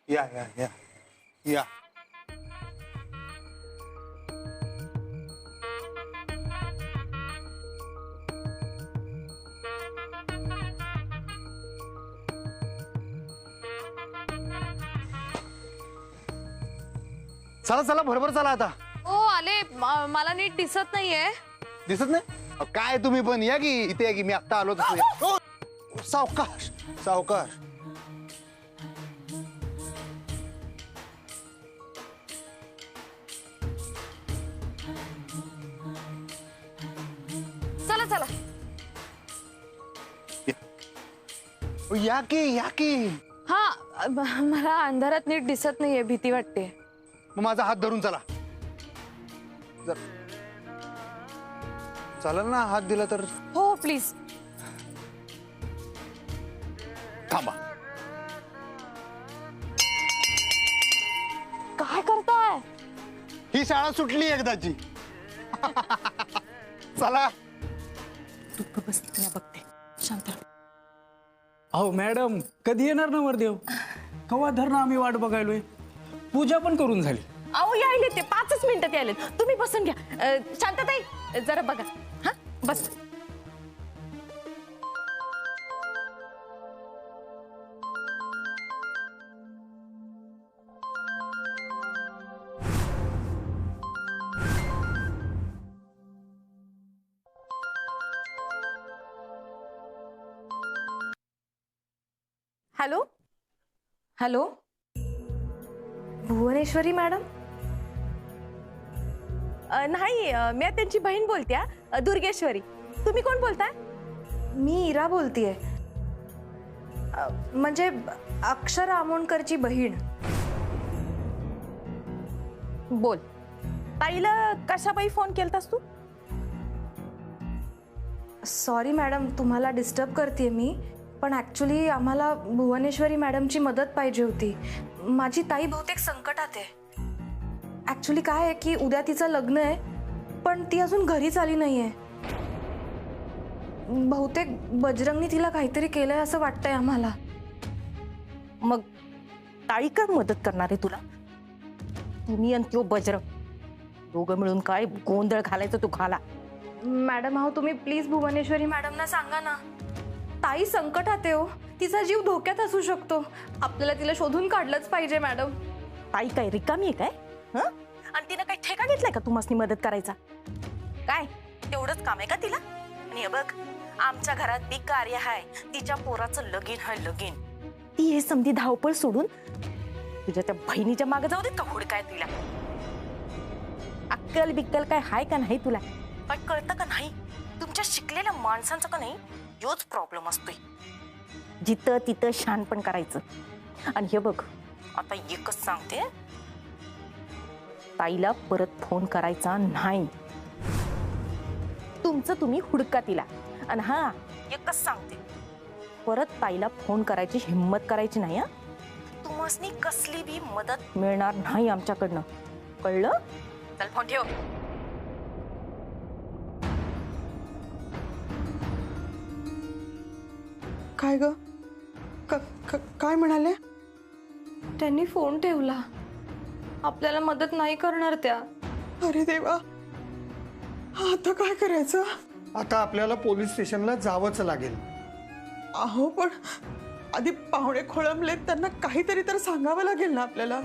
या या या या. चला चला बरोबर चला आता. हो आले. मला नीट दिसत नाहीये. दिसत नाही काय तुम्ही पण या की इथे या की मी आता आलो तसं. सावकाश सावकाश. चला चला. या की हा मला अंधारात नीट दिसत नाहीये. भीती वाटते. मग माझा हात धरून चला. जर चालेल ना हात दिला तर. हो प्लीज. थांबा. काय करताय? ही शाळा सुटली एकदाची. चला. तू बस मी बघते. शांत. अहो मॅडम कधी येणार नवरदेव? कवा धरणं आम्ही वाट बघायलोय. पूजा पण करून झाली. अहो यायले ते 5च मिनिटात यायले. तुम्ही बसून घ्या. शांतताई जरा बघा. हा बस. Hello hello Bhuvaneshwari madam. नाही मी त्यांची बहीण बोलते. दुर्गेश्वरी. तुम्ही कोण बोलताय? मी इरा बोलतेय. म्हणजे अक्षर आमोणकरची बहीण. बोल. ताईला कशाबाई फोन केलतास तू? सॉरी मॅडम तुम्हाला डिस्टर्ब करते मी. पण ॲक्च्युली आम्हाला भुवनेश्वरी मॅडमची मदत पाहिजे होती. माझी ताई बहुतेक संकटात आहे. ॲक्च्युली काय आहे की उद्या तिचं लग्न आहे पण ती अजून घरीच आली नाही आहे. बहुतेक बजरंगनी तिला काहीतरी केलंय असं वाटतंय आम्हाला. मग ताई काय मदत करणार आहे तुला? तुम्ही आणि तो बजरंग दोघं मिळून काय गोंधळ घालायचं तो घाला. मॅडम अहो तुम्ही प्लीज भुवनेश्वरी मॅडमना सांगा ना. ताई संकटात आहे हो. तिचा जीव धोक्यात असू शकतो. आपल्याला तिला शोधून काढलंच पाहिजे मॅडम. ताई काय रिकामी आहे काय? हं? आणि तिनं काय ठेका घेतलाय का तुम्हाला मदत करायचा? काय तेवढंच काम आहे का तिला? आणि हे बघ आमच्या घरात बी कार्य आहे. तिच्या पोराचं लगीन आहे लगीन. ती हे समधी धावपळ सोडून तुझ्या त्या बहिणीच्या मागे जाऊ देत का हुडकाय तिला? अक्कल बिक्कल काय हाय का नाही तुला? काय कळतं का नाही? तुमच्या शिकलेल्या माणसांचा का नाही योच प्रॉब्लेम असतोय. जिथं तिथं शहाणपण करायचं. आणि हे बघ आता एकच सांगते, ताईला परत फोन करायचा नाही. तुमचं तुम्ही हुडका तिला. आणि हा एकच सांगते, परत ताईला फोन करायची हिम्मत करायची नाही. तुम्हासनी कसली बी मदत मिळणार नाही आमच्याकडनं. कळलं? चल फोन ठेव. काय ग? काय म्हणाले? त्यांनी फोन ठेवला. आपल्याला मदत नाही करणार त्या. अरे देवा, आता काय करायचं? आता आपल्याला पोलीस स्टेशनला जावंच लागेल. अहो पण आधी पाहुणे खोळंबलेत, त्यांना काहीतरी तर सांगावं लागेल ना आपल्याला.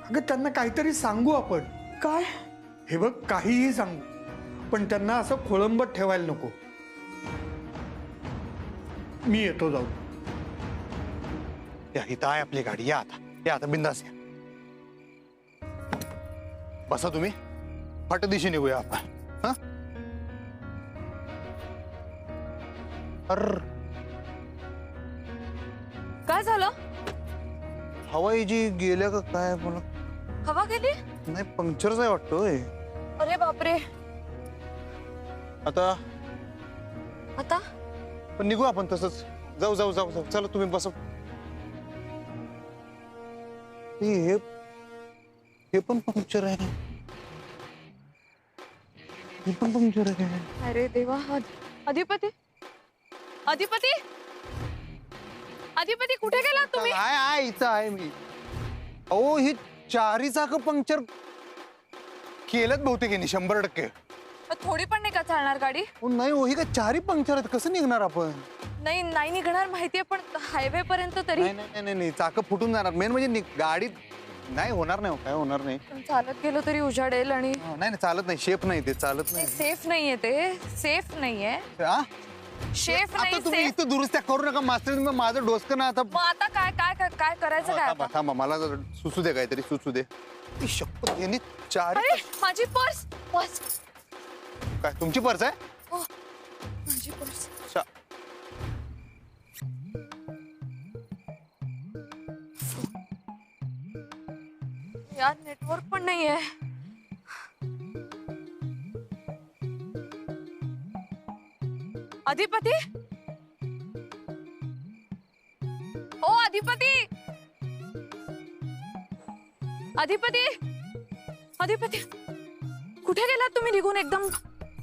अगं त्यांना काहीतरी सांगू आपण. काय? हे बघ काहीही सांगू पण त्यांना असं खोळंबत ठेवायला नको. मी येतो जाऊ. या इथं आहे आपली गाडी. या आता बिंदास या. बसा तुम्ही. फाट दिशी निघूया आपण. हा काय झालं? हवाई जी गेल्या का काय? मला हवा गेली? नाही पंक्चरच आहे वाटतोय. अरे बापरे. आता आता पण निघू आपण तसंच. जाऊ जाऊ जाऊ जाऊ. चला तुम्ही बसा. हे पण पंक्चर आहे ना. हे पण पंक्चर आहे. अरे देवा. अधिपती अधिपती अधिपती कुठे गेलात तुम्ही? आहे इथं आहे मी. अहो ही चारी चाकं पंक्चर केलंच बहुतेक यांनी 100%. थोडी पण नाही का चालणार गाडी? अहो, नाही हो, ही काय चारी पंक्चर आहेत, कसं निघणार आपण? नाही नाही निघणार माहितीये, पण हायवे पर्यंत तरी नाही नाही नाही नाही, चाकं फुटून जाणार. मेन म्हणजे गाडीत नाही होणार नाही हो, काय होणार नाही. चालत गेलो तरी उजाडेल आणि नाही नाही चालत नाही, शेप नाही ते, चालत नाही. सेफ नाहीये, ते सेफ नाहीये. हा? शेफ आता नाही तुम्ही safe. इथं दुरुस्त्या करू नका मास्तर. माझं डोसकं ना आता. मग आता काय काय काय काय करायचं काय थांबा आता? थांबा, मला जरा सुचू दे, काहीतरी सुचू दे. ती शपथ यांनी चारी. अरे माझी पर्स पर्स काय तुमची पर्स आहे? माझी पर्स. अच्छा. यार नेटवर्क पण नाहीये. अधिपती, ओ अधिपती, अधिपती, अधिपती, कुठे गेलात तुम्ही निघून? एकदम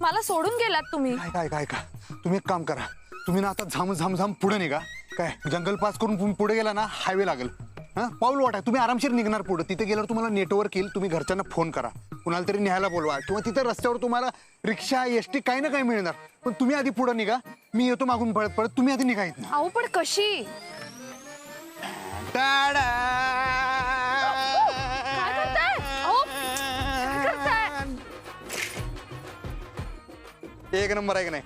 मला सोडून गेलात तुम्ही. काय काय काय काय तुम्ही एक काम करा, तुम्ही ना आता झाम झाम झाम पुढे निघा. काय जंगल पास करून तुम्ही पुढे गेला ना, हायवे लागेल. हा पाऊल वाटा, तुम्ही आरामशीर निघणार पुढे. तिथे गेल्यावर तुम्हाला नेटवर्क येईल. तुम्ही घरच्यांना फोन करा, कुणाला तरी न्यायला बोलवा, किंवा तिथे रस्त्यावर तुम्हाला रिक्षा एसटी काही ना काही मिळणार. पण तुम्ही आधी पुढे निघा, मी येतो मागून पळत पळत. तुम्ही आधी निघा इथनं. अहो पण कशी? काय करताय? अहो, काय करताय? एक नंबर आहे की नाही?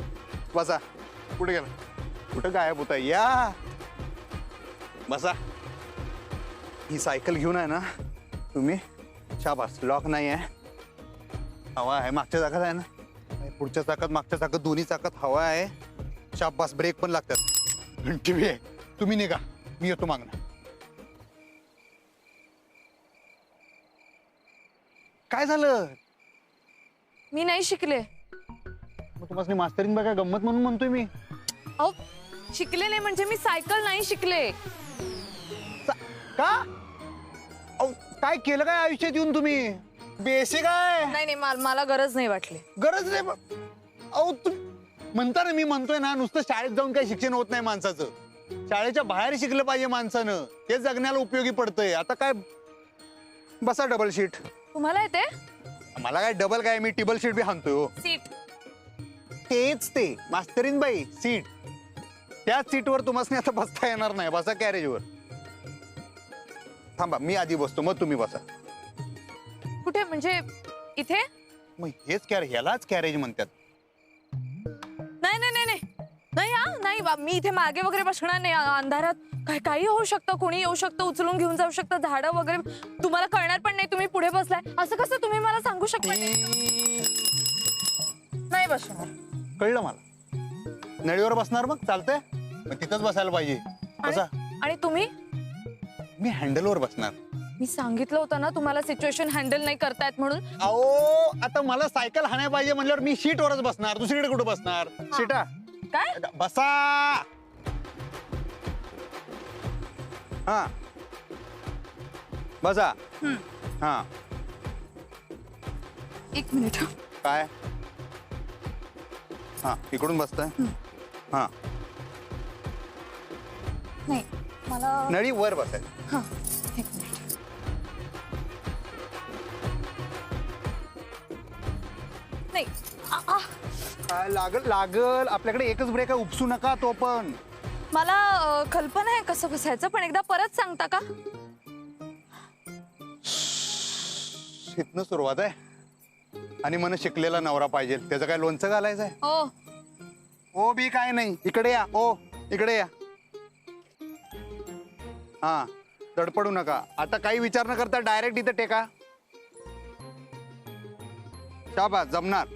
बसा. कुठे गेला? कुठं गायब होता? या बसा. ही सायकल घेऊन आहे ना तुम्ही, शाबास. लॉक नाही आहे, हवा आहे. मागच्या चाकात आहे ना, पुढच्या चाकात मागच्या चाकात दोन्ही चाकात हवा आहे. शाबास. ब्रेक पण लागतात. घंटी बी आहे. तुम्ही निघा, मी येतो मागणं. काय झालं? मी नाही शिकले. मग तुम्हाला मास्तरीन बघा गंमत म्हणून म्हणतोय मी. अहो शिकले नाही म्हणजे मी सायकल नाही शिकले. का? अहो काय केलं काय आयुष्यात येऊन तुम्ही? बेसिक आहे. नाही नाही मला गरज नाही वाटली. गरज नाही. अहो म्हणता ना, मी म्हणतोय ना, नुसतं शाळेत जाऊन काही शिक्षण होत नाही माणसाचं. शाळेच्या बाहेर शिकलं पाहिजे माणसानं. ते जगण्याला उपयोगी पडतंय. आता काय, बसा डबल शीट. तुम्हाला येते? मला काय डबल काय, मी टिबल शीट बी हाणतोय हो. सीट. तेच ते मास्तरीन बाई सीट. त्याच सीटवर तुम्हाला आता बसता येणार नाही. बसा कॅरेजवर. थांबा, मी आधी बसतो, मग तुम्ही बसा. कुठे म्हणजे? इथे? मग हेच कॅरेज, ह्यालाच कॅरेज म्हणतात. नाही नाही नाही नाही नाही हा नाही मी इथे मागे वगैरे बसणार नाही. अंधारात काही होऊ शकतं, कोणी येऊ शकतं, उचलून घेऊन जाऊ शकतं, झाडं वगैरे. तुम्हाला कळणार पण नाही तुम्ही पुढे बसलाय. असं कसं तुम्ही मला सांगू शकता? नाही बसणार. कळलं मला. नळीवर बसणार मग चालतंय, मग तिथंच बसायला पाहिजे. बसा. आणि तुम्ही? मी हँडलवर बसणार. मी सांगितलं होतं ना तुम्हाला सिच्युएशन हँडल नाही करतायत म्हणून. अहो आता मला सायकल हाणाय पाहिजे म्हणल्यावर मी शीटवरच बसणार. दुसरीकडे कुठे बसणार? शीटा. काय? बसा. हा बसा. हा. एक मिनिट. काय? हा इकडून बसताय. हा नाही मला. नळी वर बसाय. हा एक मिनिट. नाही काय लागल लागल. आपल्याकडे एकच ब्रेक आहे, उपसू नका तो पण. मला कल्पना आहे कसं बसायचं, पण एकदा परत सांगता का? इथनं सुरुवात आहे. आणि मन शिकलेला नवरा पाहिजे. त्याचं काय लोणचं घालायचंय? हो. ओ बी काय नाही. इकडे या. ओ इकडे या. हा तडपडू नका. आता काही विचार न करता डायरेक्ट इथं टेका. शाबास, जमणार.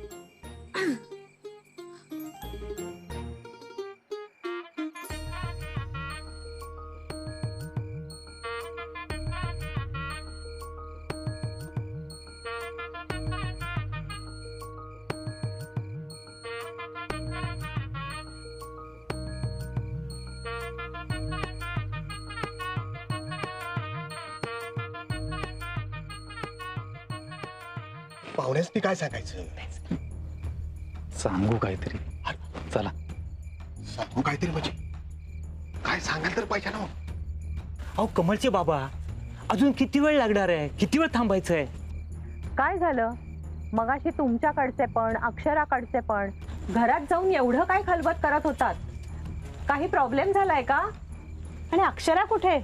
पाहुण्यास ती काय सांगायचं? सांगू काहीतरी. चला. सांगू काहीतरी म्हणजे काय सांगायला तर पाहिजे ना. अहो कमलचे बाबा, अजून किती वेळ लागणार आहे? किती वेळ थांबायचं आहे? काय झालं मगाशी तुमच्याकडचे पण अक्षराकडचे पण घरात जाऊन एवढं काय खलबत करत होतात? काही प्रॉब्लेम झालाय का? आणि अक्षरा कुठे?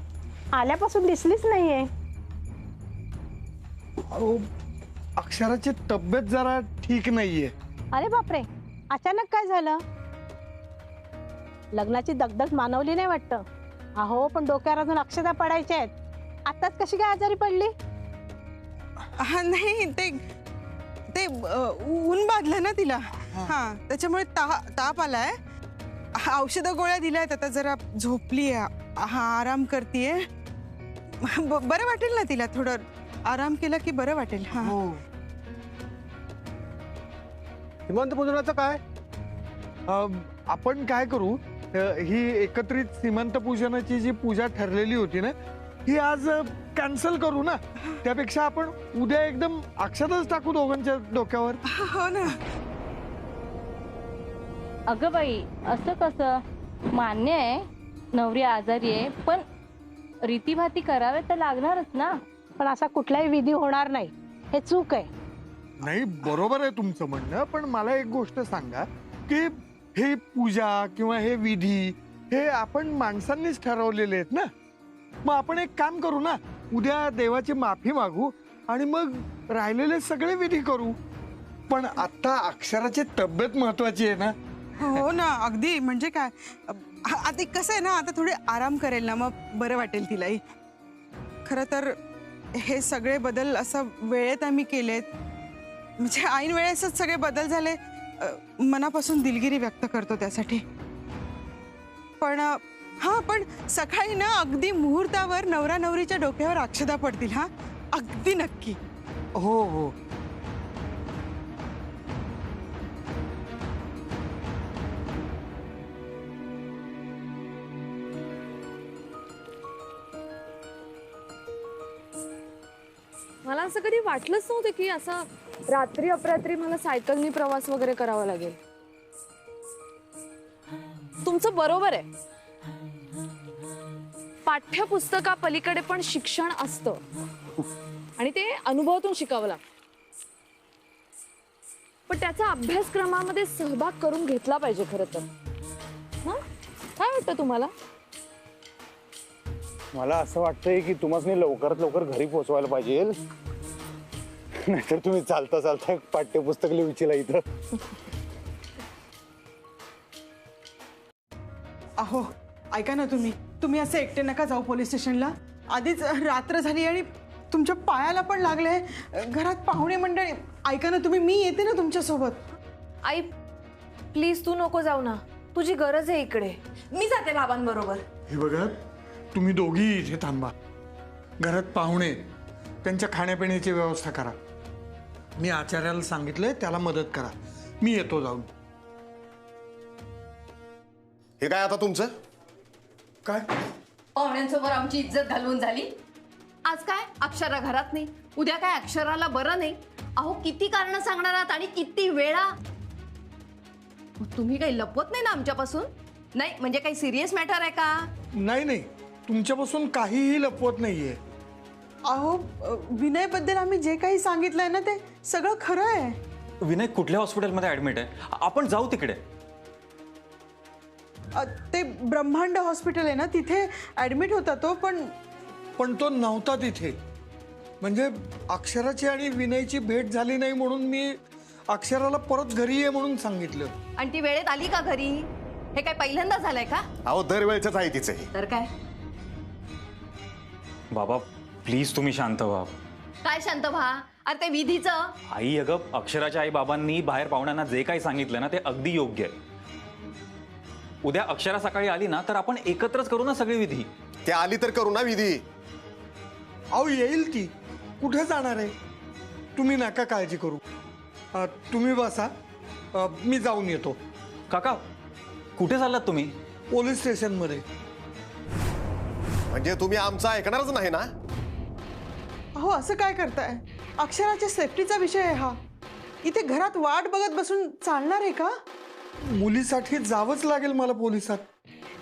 आल्यापासून दिसलीच नाहीये. अहो, अक्षराची तब्येत जरा ठीक नाहीये. अरे बापरे, अचानक काय झालं? लग्नाची दगदग मानवली नाही वाटतं. अहो पण डोक्यावर अजून अक्षता पडायच्या आहेत. आताच कशी काय आजारी पडली? हा नाही ते ते ऊन बांधलं ना तिला. हा त्याच्यामुळे ताप आलाय. औषधं गोळ्या दिल्यात, आता जरा झोपली हा आराम करतीये. बरं वाटेल ना तिला, थोडं आराम केला की बरं वाटेल. हा सीमंत पूजनाचं काय? आपण काय करू, ही एकत्रित सीमंत पूजनाची जी पूजा ठरलेली होती ना, ही आज कॅन्सल करू ना. त्यापेक्षा आपण उद्या एकदम अक्षतच टाकू दोघांच्या डोक्यावर. हो ना. अगं बाई, असं कसं? मान्य आहे नवरी आजारी आहे, पण रीतीभाती करावे तर लागणारच ना. पण असा कुठलाही विधी होणार नाही, हे चूक आहे. नाही, बरोबर आहे तुमचं म्हणणं, पण मला एक गोष्ट सांगा की हे पूजा किंवा हे विधी हे आपण माणसांनीच ठरवलेले आहेत ना. मग आपण एक काम करू ना, उद्या देवाची माफी मागू आणि मग राहिलेले सगळे विधी करू. पण आता अक्षराची तब्येत महत्वाची आहे ना. हो ना, अगदी. म्हणजे काय, आता कसं आहे ना, आता थोडे आराम करेल ना, मग बरं वाटेल तिलाही. खरं तर हे सगळे बदल असं वेळेत आम्ही केलेत, म्हणजे ऐन वेळेसच सगळे बदल झाले. मनापासून दिलगिरी व्यक्त करतो त्यासाठी. पण हा, पण सकाळी ना अगदी मुहूर्तावर नवरा नवरीच्या डोक्यावर अक्षता पडतील. हा, अगदी नक्की. हो हो. मला असं कधी वाटलंच नव्हतं की असं रात्री अपरात्री मला सायकलनी प्रवास वगैरे करावा लागेल. तुमचं बरोबर आहे, पाठ्यपुस्तका पलीकडे पण शिक्षण असतं आणि ते अनुभवातून शिकावं लागतं. पण त्याचा अभ्यासक्रमामध्ये सहभाग करून घेतला पाहिजे खरं तर. काय वाटतं तुम्हाला? मला असं वाटतंय की तुम्हाला लवकरात लवकर घरी पोहोचवायला पाहिजे, नाहीतर तुम्ही चालता चालता पाठ्यपुस्तक लिहूचिला इथं. अहो ऐका ना, तुम्ही असं एकटे नका जाऊ पोलीस स्टेशनला. आधीच रात्र झाली आणि तुमच्या पायाला पण लागले. घरात पाहुणे मंडळी. ऐका ना तुम्ही, मी येते ना तुमच्यासोबत. आई प्लीज तू नको जाऊ ना, तुझी गरज आहे इकडे. मी जाते बाबांबरोबर. हे बघा, तुम्ही दोघी इथे थांबा. घरात पाहुणे, त्यांच्या खाण्यापिण्याची व्यवस्था करा. मी आचार्याला सांगितलंय, त्याला मदत करा. मी येतो जाऊन. हे काय आता तुमचं? काय? पाहुण्यांसमोर आमची इज्जत घालवून झाली. आज काय अक्षरा घरात नाही, उद्या काय अक्षराला बरं नाही. अहो किती कारण सांगणार आहात आणि किती वेळा. तुम्ही काही लपवत नाही ना आमच्यापासून? नाही म्हणजे काही सिरियस मॅटर आहे का? नाही नाही, तुमच्यापासून काहीही लपवत नाहीये. अहो विनयबद्दल आम्ही जे काही सांगितलंय ना, ते सगळं खरं आहे. विनय कुठल्या हॉस्पिटलमध्ये ऍडमिट आहे? आपण जाऊ तिकडे. ते ब्रह्मांड हॉस्पिटल आहे ना, तिथे ऍडमिट होता तो. पण तो नव्हता तिथे. म्हणजे अक्षराची आणि विनयची भेट झाली नाही म्हणून मी अक्षराला परत घरी ये म्हणून सांगितलं. आणि ती वेळेत आली का घरी? हे काय पहिल्यांदा झालंय का? अहो दरवेळेच आहे तिचे. तर काय? बाबा प्लीज तुम्ही शांत व्हा. काय शांत व्हा? अरे ते विधीचं. आई, अगं अक्षराच्या आई बाबांनी बाहेर पाहुण्यांना जे काही सांगितलं ना, ते अगदी योग्य आहे. उद्या अक्षरा सकाळी आली ना, तर आपण एकत्रच करू ना सगळे विधी. ते आली तर करू ना विधी. अहो येईल ती, कुठे जाणार आहे? तुम्ही नका काळजी करू. तुम्ही बसा, मी जाऊन येतो. काका कुठे चाललात तुम्ही? पोलीस स्टेशनमध्ये. म्हणजे तुम्ही आमचं ऐकणारच नाही ना? अहो असं काय करताय? अक्षराच्या सेफ्टीचा विषय आहे हा. इथे घरात वाट बघत बसून चालणार आहे का? मुलीसाठी जावंच लागेल मला पोलिसात.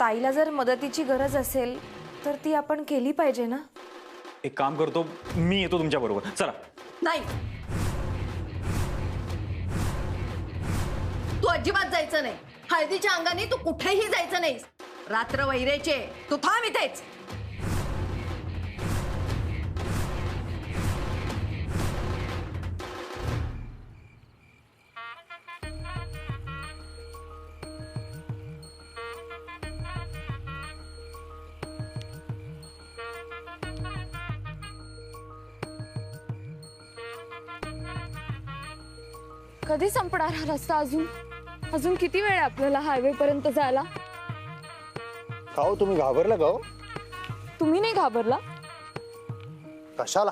ताईला जर मदतीची गरज असेल तर ती आपण केली पाहिजे ना. एक काम करतो, मी येतो तुमच्या बरोबर. चला. नाही, तू अजिबात जायचं नाही. हळदीच्या अंगाने तू कुठेही जायचं नाहीस. रात्र वैरेचे, तू थांब इथेच. कधी संपणार हा रस्ता? अजून किती वेळ आहे आपल्याला हायवे पर्यंत जायला? खाओ, तुम्ही घाबरला का हो? तुम्ही नाही घाबरला? कशाला?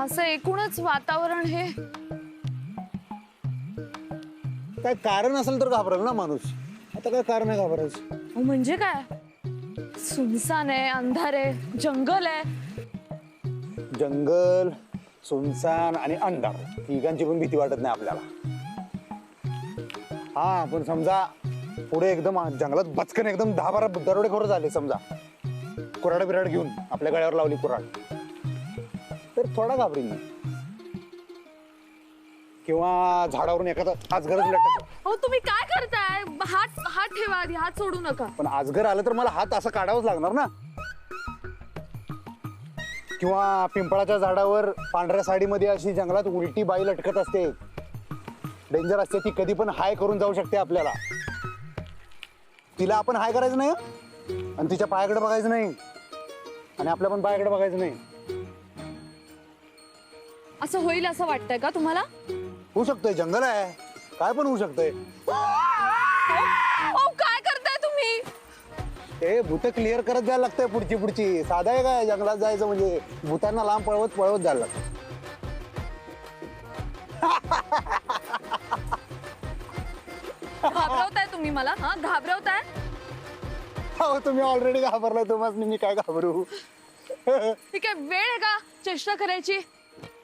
असं एकूणच वातावरण हे. काय कारण असेल तर घाबरेल ना माणूस. आता काय कारण आहे घाबरायचं? म्हणजे काय? सुनसान आहे, अंधार आहे, जंगल आहे. जंगल, सुनसान आणि अंधार, तिघांची पण भीती वाटत नाही आपल्याला. हा, पण समजा पुढे एकदम जंगलात बचकन एकदम 10-12 दरोडेखोर झाले समजा, कुऱ्हाड बिराड घेऊन आपल्या गळ्यावर लावली कुऱ्हाड, तर थोडा घाबरीन मी. किंवा झाडावरून एखादा अजगरच लटकलं. हो, तुम्ही काय करताय? हात ठेवा आधी, हात सोडू नका. पण अजगर आलं तर मला हात असा काढावाच लागणार ना. किंवा पिंपळाच्या झाडावर पांढऱ्या साडीमध्ये अशी जंगलात उलटी बाई लटकत असते, डेंजर असते ती, कधी पण हाय करून जाऊ शकते आपल्याला. तिला आपण हाय करायचं नाही आणि तिच्या पायाकडे बघायचं नाही आणि आपल्या पण पायाकडे बघायचं नाही. असं होईल असं वाटतंय का तुम्हाला? होऊ शकतंय, जंगल आहे, काय पण होऊ शकतंय. काय करताय तुम्ही? ते भूत क्लिअर करत जायला लागतंय पुढची. साधा आहे काय जंगलात जायचं म्हणजे? भूतांना लांब पळवत जायला लागतं. घाबरवताय तुम्ही मला? हा, घाबरवताय? हो, तुम्ही ऑलरेडी घाबरलाय, तुम्हाला मी काय घाबरू? ठीक आहे, वेळ आहे का चेष्टा करायची?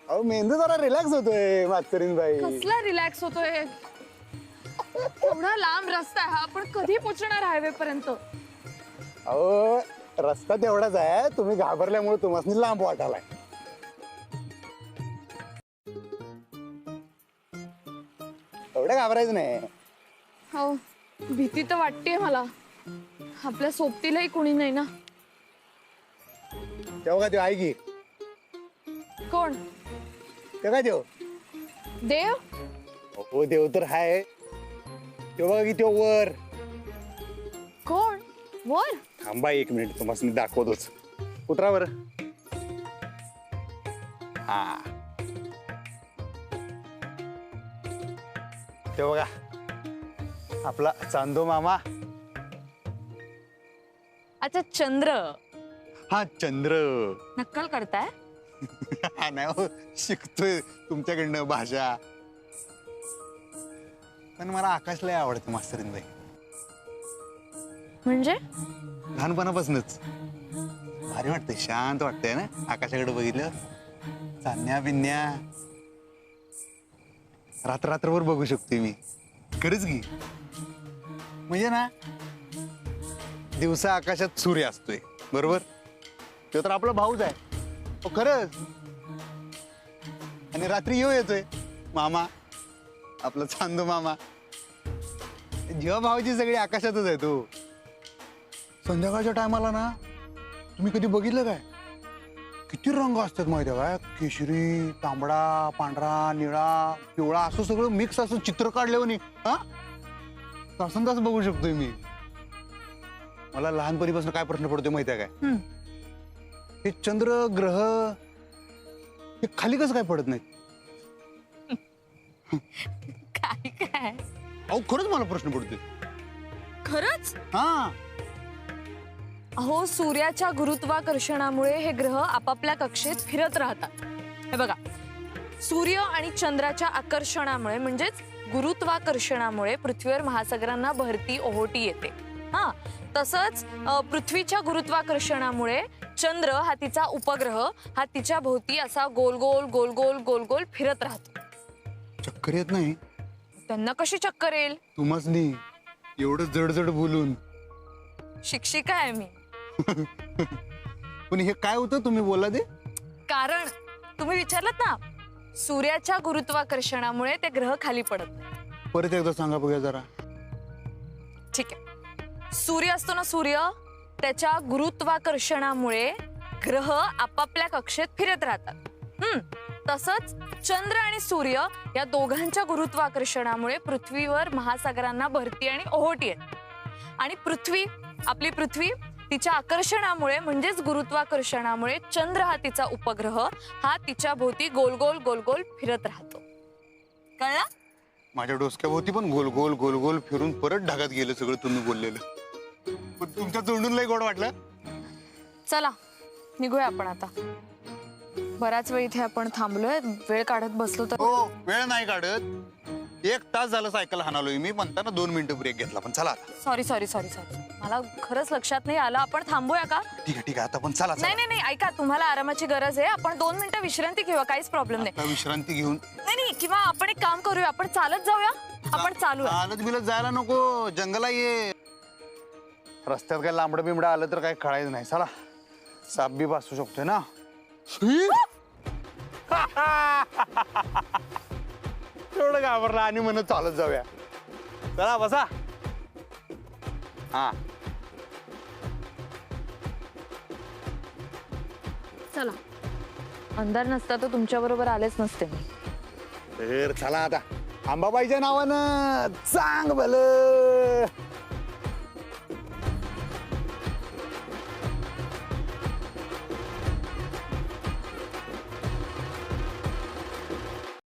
अहो, मेंदू जरा रिलॅक्स होतोय मास्तरीन बाई. कसला रिलॅक्स होतोय? एवढा लांब रस्ता आहे हा, आपण कधी पोहोचणार हायवे पर्यंत? अहो, रस्ता तेवढाच आहे, तुम्ही घाबरल्यामुळे तुम्हाला लांब वाटायलाय. एवढं घाबरायचं नाही. हो, भीती तर वाटतेय मला. आपल्या सोबतीलाही कोणी नाही ना. तेव्हा का देव आहे की? कोण? ते काय देव? देव? हो, देव तर आहे. तेव्हा की तो वर. कोण वर? थांबा 1 मिनिट, तुम्हाला दाखवतोच. उतरा वर. हा, ते बघा आपला चांदो मामा. अच्छा, चंद्र. हा, चंद्र. नक्कल करताय? नाही हो, शिकतोय तुमच्याकडनं भाषा. पण मला आकाश लय आवडतं मास्तरीन बाई. म्हणजे? लहानपणापासूनच भारी वाटतंय, शांत वाटतंय ना आकाशाकडे बघितलं. चांदण्या बिन्या रात्रभर बघू शकतोय मी. खरंच की, म्हणजे ना, दिवसा आकाशात सूर्य असतोय बरोबर, तो तर आपला भाऊच आहे. हो, खरंच. आणि रात्री येतोय मामा, आपला चांदू मामा. जेव्हा भाऊची सगळी आकाशातच आहे तो. संध्याकाळच्या टायमाला ना, तुम्ही कधी बघितलं काय, किती रंग असतात माहिती आहे काय? केशरी, तांबडा, पांढरा, निळा, पिवळा, असं सगळं मिक्स असं चित्र काढल्यावर नाही. हा, तासन तास बघू शकतोय मी. मला लहानपणीपासून काय प्रश्न पडतोय माहिती आहे काय? हे चंद्र ग्रह हे खाली कसं काय पडत नाहीत? काय? अहो, खरंच मला प्रश्न पडतोय. खरंच? हा. अहो, सूर्याच्या गुरुत्वाकर्षणामुळे हे ग्रह आपापल्या कक्षेत फिरत राहतात. हे बघा, सूर्य आणि चंद्राच्या आकर्षणामुळे म्हणजेच गुरुत्वाकर्षणामुळे पृथ्वीवर महासागरांना भरती ओहोटी येते. हा, तसंच पृथ्वीच्या गुरुत्वाकर्षणामुळे चंद्र हा तिचा उपग्रह हा तिच्या भोवती असा गोल गोल गोल गोल गोल गोल फिरत राहतो. चक्कर येत नाही? त्यांना कशी चक्कर येईल? तुम्हाच नाही, एवढं जड जड बोलून. शिक्षिका आहे मी. पण हे काय होतं तुम्ही बोला ते? कारण तुम्ही विचारलत ना, सूर्याच्या गुरुत्वाकर्षणामुळे ते ग्रह खाली पडत नाही. परत एकदा सांगा बघूया जरा. ठीक आहे. सूर्य असतो ना, सूर्य त्याच्या गुरुत्वाकर्षणामुळे ग्रह आपापल्या कक्षेत फिरत राहतात. तसंच चंद्र आणि सूर्य या दोघांच्या गुरुत्वाकर्षणामुळे पृथ्वीवर महासागरांना भरती आणि ओहोटी येते. आणि आपली पृथ्वी तिच्या आकर्षणामुळे म्हणजेच गुरुत्वाकर्षणामुळे चंद्र हा तिचा उपग्रह हा तिच्या भोवती गोल गोल गोल गोल फिरत राहतो. कळलं? माझ्या डोसक्याभोवती पण गोल गोल गोल गोल फिरून परत ढगात गेलं सगळं तुम्ही बोललेलं. पण तुमच्या तोंडून लय गोड वाटलं. चला निघूया आपण आता. बराच वेळ इथे आपण थांबलोय, वेळ काढत बसलो तर. हो, वेळ नाही काढत. 1 तास झालं सायकल हाणालोय मी, म्हणताना 2 मिनिटं ब्रेक घेतला. पण चला आता. सॉरी सॉरी सॉरी सॉरी, मला खरंच लक्षात नाही आलं. आपण थांबूया का? ठीक आहे आता पण चला. नाही नाही नाही, ऐका, तुम्हाला आरामाची गरज आहे. आपण 2 मिनिटं विश्रांती घेऊया, काहीच प्रॉब्लेम नाही. आता विश्रांती घेऊन नाही नाही, किंवा आपण एक काम करूया, आपण चालत जाऊया. आपण चालूया. चालत बिलत जायला नको, जंगला ये. रस्त्यात काय लांबडं बिंबडं आलं तर काय कळायचं नाही. चला, साप बी बसू शकतोय ना. एवढं घाबरला आणि म्हणत चालत जाऊया. चला बसा. हा चला. अंधार नसता तर तुमच्या बरोबर आलेच नसते मी. तर चला आता, अंबाबाईच्या नावानं चांग भलं.